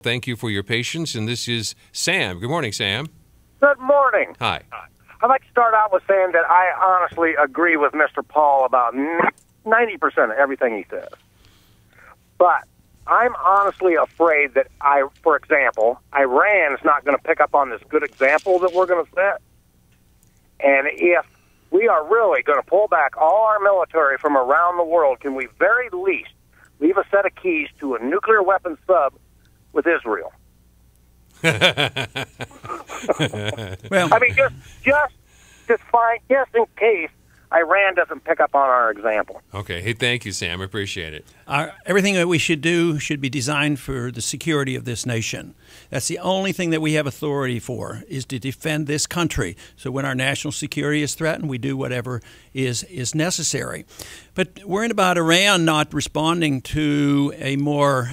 Thank you for your patience. And this is Sam. Good morning, Sam. Good morning. Hi. I'd like to start out with saying that I honestly agree with Mr. Paul about 90% of everything he says. But I'm honestly afraid that, for example, Iran's not going to pick up on this good example that we're going to set. And if we are really going to pull back all our military from around the world, can we very least leave a set of keys to a nuclear weapons sub with Israel? Well, I mean, just in case Iran doesn't pick up on our example. Okay. Hey, thank you, Sam. I appreciate it. everything that we should do should be designed for the security of this nation. That's the only thing that we have authority for, is to defend this country. So when our national security is threatened, we do whatever is necessary. But worrying about Iran not responding to a more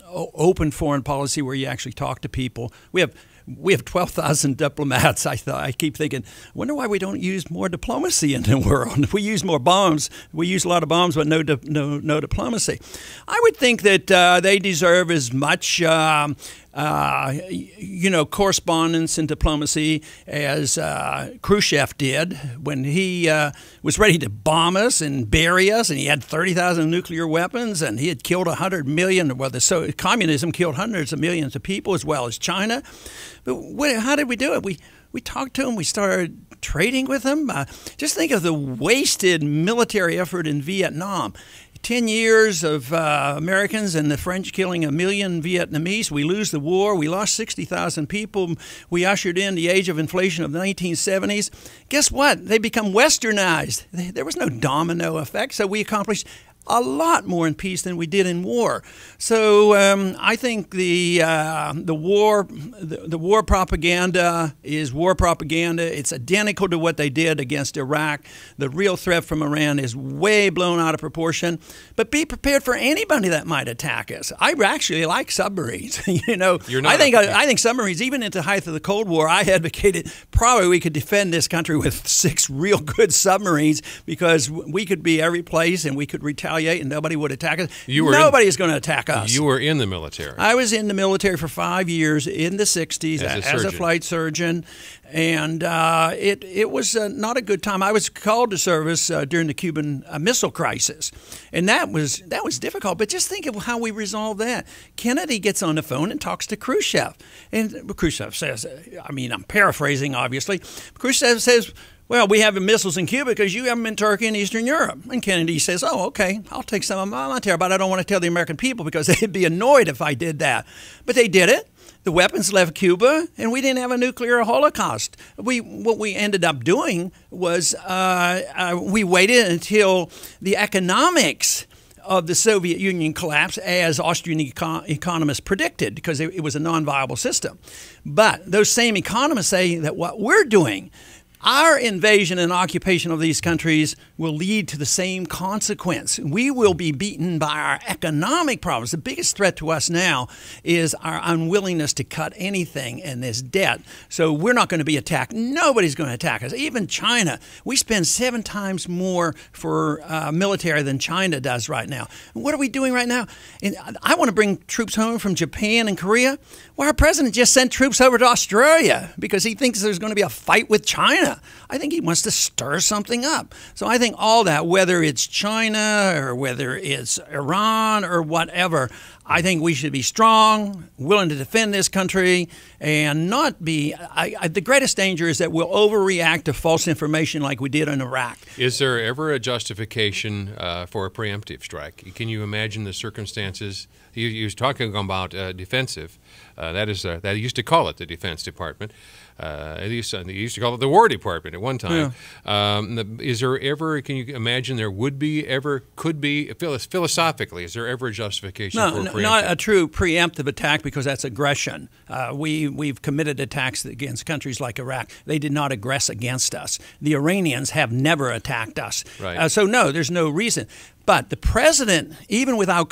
open foreign policy where you actually talk to people. We have 12,000 diplomats. I keep thinking, wonder why we don't use more diplomacy in the world. We use more bombs. We use a lot of bombs, but no diplomacy. I would think that they deserve as much correspondence and diplomacy as Khrushchev did when he was ready to bomb us and bury us, and he had 30,000 nuclear weapons, and he had killed 100 million. Well, communism killed hundreds of millions of people as well as China. But how did we do it? We talked to him. We started trading with him. Just think of the wasted military effort in Vietnam. 10 years of Americans and the French killing 1 million Vietnamese. We lose the war. We lost 60,000 people. We ushered in the age of inflation of the 1970s. Guess what? They become westernized. There was no domino effect, so we accomplished a lot more in peace than we did in war. So I think the war propaganda is war propaganda. It's identical to what they did against Iraq. The real threat from Iran is way blown out of proportion. But be prepared for anybody that might attack us. I actually like submarines. I think submarines, even into the height of the Cold War, I advocated probably we could defend this country with 6 real good submarines because we could be every place and we could retaliate. And nobody would attack us. Nobody is going to attack us. You were in the military. I was in the military for 5 years in the 60s as a flight surgeon. And it was not a good time. I was called to service during the Cuban Missile Crisis. And that was difficult. But just think of how we resolved that. Kennedy gets on the phone and talks to Khrushchev. And Khrushchev says, I'm paraphrasing, obviously. Khrushchev says, well, we have missiles in Cuba because you have them in Turkey and Eastern Europe. And Kennedy says, oh, okay, I'll take some of them out there, but I don't want to tell the American people because they'd be annoyed if I did that. But they did it. The weapons left Cuba, and we didn't have a nuclear holocaust. What we ended up doing was we waited until the economics of the Soviet Union collapsed, as Austrian economists predicted, because it was a non-viable system. But those same economists say that what we're doing, our invasion and occupation of these countries, will lead to the same consequence. We will be beaten by our economic problems. The biggest threat to us now is our unwillingness to cut anything and this debt. So we're not going to be attacked. Nobody's going to attack us. Even China. We spend 7 times more for military than China does right now. What are we doing right now? And I want to bring troops home from Japan and Korea. Well, our president just sent troops over to Australia because he thinks there's going to be a fight with China. I think he wants to stir something up. So I think all that, whether it's China or whether it's Iran or whatever, I think we should be strong, willing to defend this country, and not be the greatest danger is that we'll overreact to false information like we did in Iraq. Is there ever a justification for a preemptive strike? Can you imagine the circumstances? You was talking about defensive. They used to call it the Defense Department. They used to call it the War Department at one time. Yeah. Is there ever? Can you imagine there could be philosophically? Is there ever a justification for a preemptive? Not a true preemptive attack because that's aggression. We've committed attacks against countries like Iraq. They did not aggress against us. The Iranians have never attacked us. Right. So no, there's no reason. But the president, even without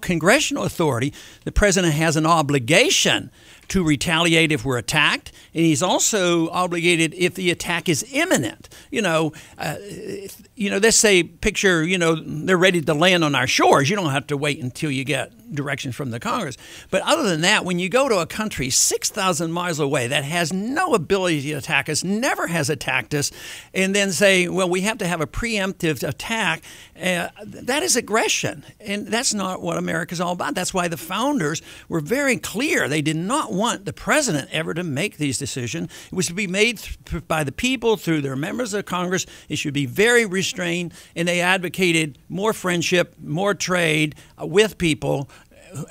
congressional authority, the president has an obligation to retaliate if we're attacked, and he's also obligated if the attack is imminent. Let's say picture, they're ready to land on our shores. You don't have to wait until you get directions from the Congress. But other than that, when you go to a country 6,000 miles away that has no ability to attack us, never has attacked us, and then say, well, we have to have a preemptive attack, that is aggression. And that's not what America's all about. That's why the founders were very clear. They did not want the president ever to make these decisions. It was to be made by the people through their members of Congress. It should be very restrained, and they advocated more friendship, more trade with people,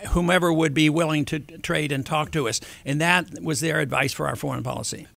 whomever would be willing to trade and talk to us. And that was their advice for our foreign policy.